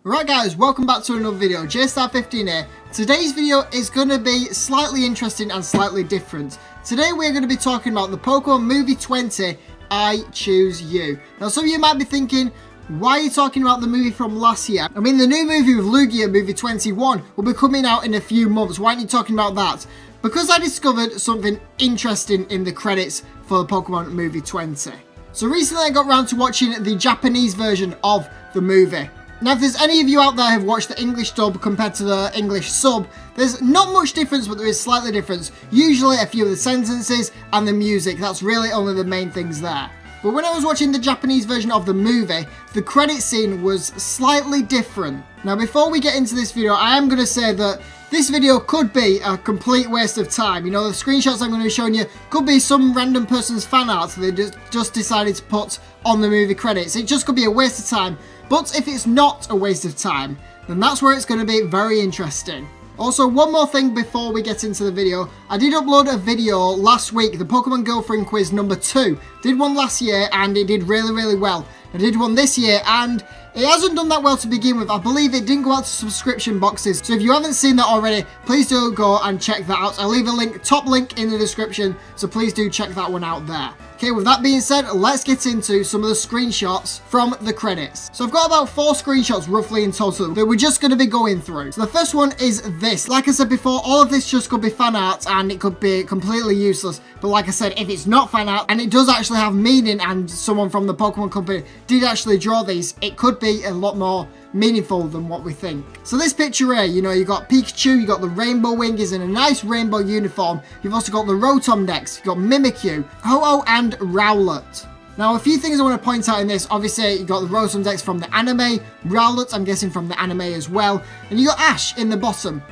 Alright guys, welcome back to another video. JStar15 here. Today's video is going to be slightly interesting and slightly different. Today we're going to be talking about the Pokémon Movie 20, I Choose You. Now some of you might be thinking, why are you talking about the movie from last year? I mean, the new movie with Lugia, movie 21, will be coming out in a few months. Why aren't you talking about that? Because I discovered something interesting in the credits for the Pokémon Movie 20. So recently I got around to watching the Japanese version of the movie. Now, if there's any of you out there who have watched the English dub compared to the English sub, there's not much difference, but there is slightly difference. Usually a few of the sentences and the music, that's really only the main things there. But when I was watching the Japanese version of the movie, the credit scene was slightly different. Now, before we get into this video, I am going to say that this video could be a complete waste of time. You know, the screenshots I'm going to be showing you could be some random person's fan art they just decided to put on the movie credits. It just could be a waste of time. But if it's not a waste of time, then that's where it's going to be very interesting. Also, one more thing before we get into the video. I did upload a video last week, the Pokemon Girlfriend Quiz number 2. Did one last year and it did really well. I did one this year and it hasn't done that well to begin with. I believe it didn't go out to subscription boxes. So if you haven't seen that already, please do go and check that out. I'll leave a link, top link in the description. So please do check that one out there. Okay, with that being said, let's get into some of the screenshots from the credits. So I've got about 4 screenshots roughly in total that we're just going to be going through. So the first one is this. Like I said before, all of this just could be fan art and it could be completely useless. But like I said, if it's not fan art and it does actually have meaning and someone from the Pokemon company did actually draw these, it could be a lot more meaningful than what we think. So this picture here, you know, you got Pikachu, you got the Rainbow Wing, is in a nice rainbow uniform. You've also got the Rotom-Dex, you've got Mimikyu, Ho-Oh and Rowlet. Now a few things I want to point out in this, obviously you got the Rotom-Dex from the anime, Rowlet I'm guessing from the anime as well, and you got Ash in the bottom.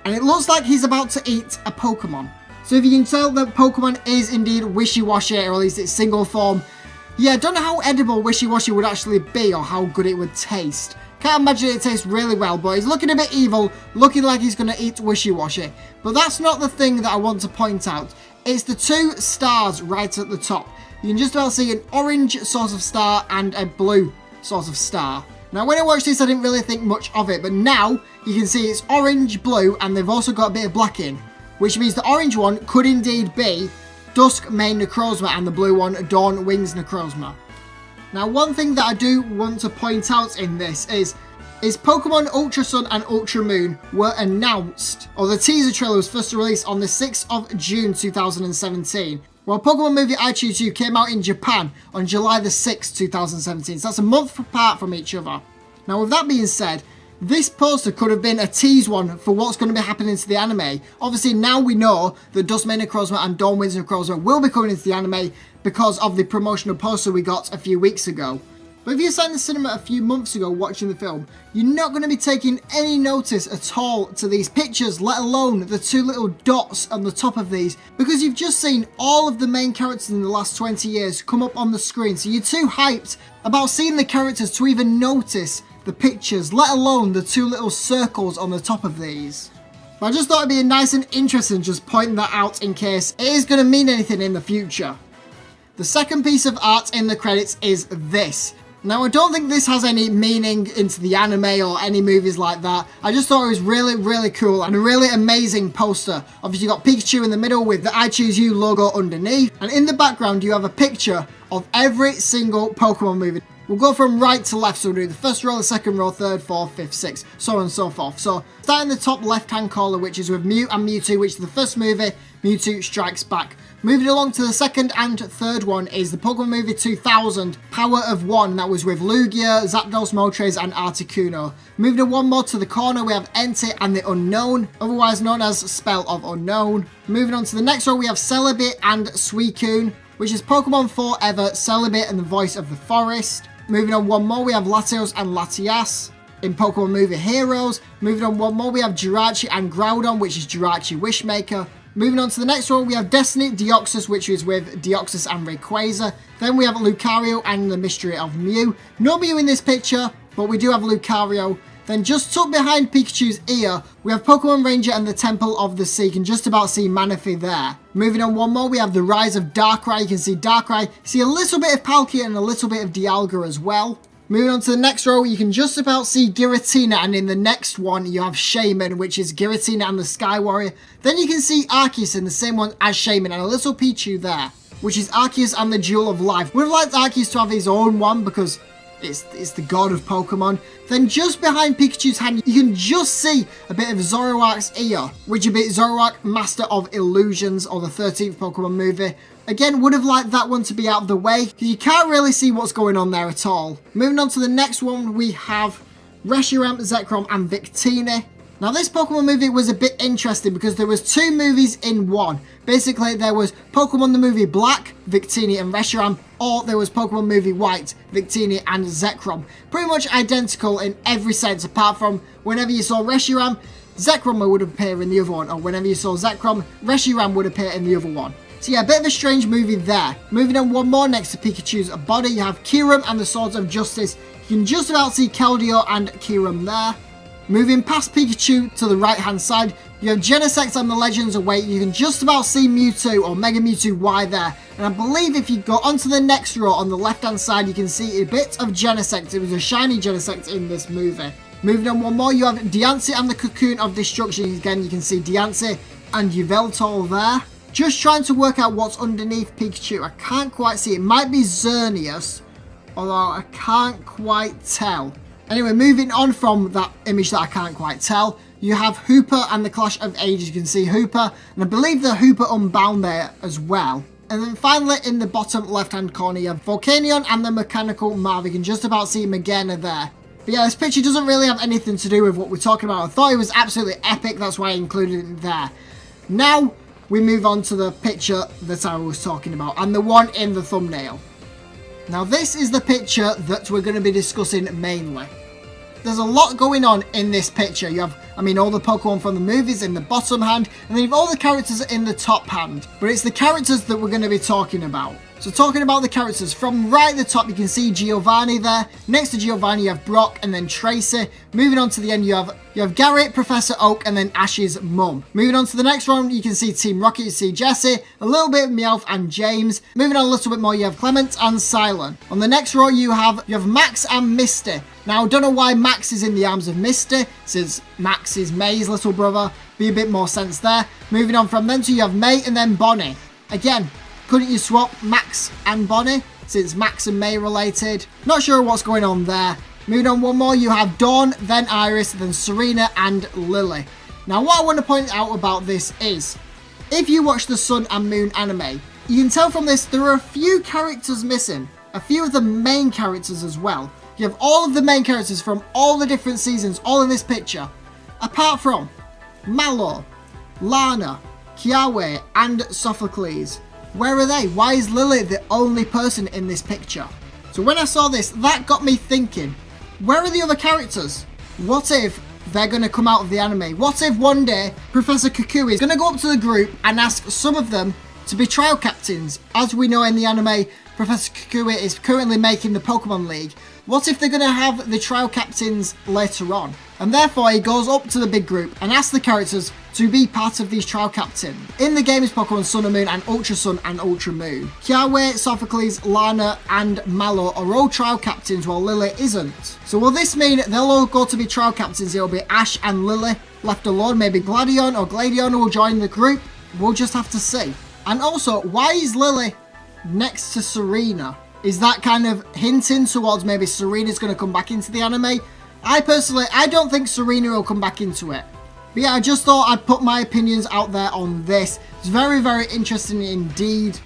And it looks like he's about to eat a Pokemon. So if you can tell that Pokemon is indeed wishy-washy, or at least its single form, yeah, I don't know how edible wishy-washy would actually be or how good it would taste. Can't imagine it tastes really well, but he's looking a bit evil, looking like he's going to eat wishy-washy. But that's not the thing that I want to point out. It's the 2 stars right at the top. You can just about see an orange sort of star and a blue sort of star. Now, when I watched this, I didn't really think much of it, but now you can see it's orange, blue, and they've also got a bit of black in, which means the orange one could indeed be Dusk Mane Necrozma and the blue one Dawn Wings Necrozma. Now, one thing that I do want to point out in this is Pokemon Ultra Sun and Ultra Moon were announced, or the teaser trailer was first released on the 6th of June 2017, while Pokemon Movie I Choose You came out in Japan on July the 6th, 2017, so that's a month apart from each other. Now, with that being said, this poster could have been a tease one for what's going to be happening to the anime. Obviously, now we know that Duskmane Necrozma and Dawn Wings Necrozma will be coming into the anime because of the promotional poster we got a few weeks ago. But if you sat in the cinema a few months ago watching the film, you're not going to be taking any notice at all to these pictures, let alone the 2 little dots on the top of these, because you've just seen all of the main characters in the last 20 years come up on the screen. So you're too hyped about seeing the characters to even notice the pictures, let alone the 2 little circles on the top of these. But I just thought it'd be nice and interesting just pointing that out in case it is going to mean anything in the future. The second piece of art in the credits is this. Now, I don't think this has any meaning into the anime or any movies like that. I just thought it was really cool and a really amazing poster. Obviously, you got Pikachu in the middle with the I Choose You logo underneath. And in the background, you have a picture of every single Pokemon movie. We'll go from right to left, so we'll do the first row, the second row, third, fourth, fifth, sixth, so on and so forth. So, starting the top left-hand corner, which is with Mew and Mewtwo, which is the first movie, Mewtwo Strikes Back. Moving along to the second and third one is the Pokemon Movie 2000, Power of One, that was with Lugia, Zapdos, Moltres and Articuno. Moving on one more to the corner, we have Entei and the Unknown, otherwise known as Spell of Unknown. Moving on to the next row, we have Celebi and Suicune, which is Pokemon Forever, Celebi and the Voice of the Forest. Moving on one more, we have Latios and Latias in Pokemon Movie Heroes. Moving on one more, we have Jirachi and Groudon, which is Jirachi Wishmaker. Moving on to the next one, we have Destiny Deoxys, which is with Deoxys and Rayquaza. Then we have Lucario and the Mystery of Mew. No Mew in this picture, but we do have Lucario. Then just tucked behind Pikachu's ear, we have Pokemon Ranger and the Temple of the Sea. You can just about see Manaphy there. Moving on one more, we have the Rise of Darkrai. You can see Darkrai. You see a little bit of Palkia and a little bit of Dialga as well. Moving on to the next row, you can just about see Giratina, and in the next one, you have Shaman, which is Giratina and the Sky Warrior. Then you can see Arceus in the same one as Shaman, and a little Pichu there, which is Arceus and the Jewel of Life. We'd like Arceus to have his own one because it's the god of Pokemon. Then just behind Pikachu's hand, you can just see a bit of Zoroark's ear, which would be Zoroark, Master of Illusions, or the 13th Pokemon movie. Again, would have liked that one to be out of the way, because you can't really see what's going on there at all. Moving on to the next one, we have Reshiram, Zekrom, and Victini. Now, this Pokemon movie was a bit interesting because there was two movies in one. Basically, there was Pokemon the movie Black, Victini and Reshiram, or there was Pokemon movie White, Victini and Zekrom. Pretty much identical in every sense, apart from whenever you saw Reshiram, Zekrom would appear in the other one, or whenever you saw Zekrom, Reshiram would appear in the other one. So yeah, a bit of a strange movie there. Moving on one more next to Pikachu's body, you have Kyurem and the Swords of Justice. You can just about see Keldeo and Kyurem there. Moving past Pikachu to the right hand side, you have Genesect and the Legends Await. You can just about see Mewtwo or Mega Mewtwo Y there. And I believe if you go onto the next row on the left hand side, you can see a bit of Genesect. It was a shiny Genesect in this movie. Moving on one more, you have Diancie and the Cocoon of Destruction. Again, you can see Diancie and Yveltal there. Just trying to work out what's underneath Pikachu. I can't quite see. It might be Xerneas, although I can't quite tell. Anyway, moving on from that image that I can't quite tell, you have Hooper and the Clash of Ages. You can see Hooper, and I believe the Hooper Unbound there as well. And then finally, in the bottom left-hand corner, you have Volcanion and the Mechanical Marv. You can just about see Magearna there. But yeah, this picture doesn't really have anything to do with what we're talking about. I thought it was absolutely epic. That's why I included it there. Now, we move on to the picture that I was talking about, and the one in the thumbnail. Now, this is the picture that we're going to be discussing mainly. There's a lot going on in this picture. You have, all the Pokemon from the movies in the bottom hand, and then you have all the characters in the top hand. But it's the characters that we're going to be talking about. So talking about the characters, from right at the top, you can see Giovanni there. Next to Giovanni, you have Brock and then Tracy. Moving on to the end, you have Garrett, Professor Oak, and then Ash's mum. Moving on to the next one, you can see Team Rocket, you see Jesse, a little bit of Meowth and James. Moving on a little bit more, you have Clement and Silent. On the next row, you have Max and Misty. Now, I don't know why Max is in the arms of Misty, since Max is May's little brother. Be a bit more sense there. Moving on from them, you have May and then Bonnie. Again, couldn't you swap Max and Bonnie, since Max and May related? Not sure what's going on there. Moving on one more, you have Dawn, then Iris, then Serena and Lily. Now, what I want to point out about this is, if you watch the Sun and Moon anime, you can tell from this there are a few characters missing. A few of the main characters as well. You have all of the main characters from all the different seasons, all in this picture. Apart from Mallow, Lana, Kiawe, and Sophocles. Where are they? Why is Lily the only person in this picture? So when I saw this, that got me thinking, where are the other characters? What if they're going to come out of the anime? What if one day Professor Kukui is going to go up to the group and ask some of them to be trial captains? As we know in the anime, Professor Kukui is currently making the Pokemon League. What if they're going to have the trial captains later on? And therefore he goes up to the big group and asks the characters to be part of these trial captains. In the game is Pokemon Sun and Moon and Ultra Sun and Ultra Moon. Kiawe, Sophocles, Lana and Mallow are all trial captains while Lily isn't. So will this mean they'll all go to be trial captains? It'll be Ash and Lily left alone. Maybe Gladion or Gladion will join the group. We'll just have to see. And also, why is Lily next to Serena? Is that kind of hinting towards maybe Serena's going to come back into the anime? I don't think Serena will come back into it. But yeah, I just thought I'd put my opinions out there on this. It's very, very interesting indeed.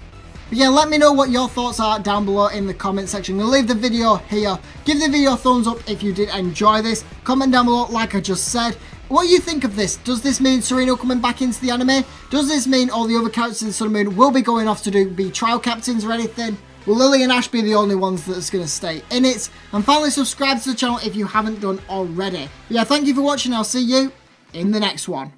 But yeah, let me know what your thoughts are down below in the comment section. I'll leave the video here. Give the video a thumbs up if you did enjoy this. Comment down below like I just said. What do you think of this? Does this mean Serena coming back into the anime? Does this mean all the other characters in Sun and Moon will be going off to be trial captains or anything? Will Lily and Ash be the only ones that's going to stay in it? And finally, subscribe to the channel if you haven't done already. But yeah, thank you for watching. I'll see you in the next one.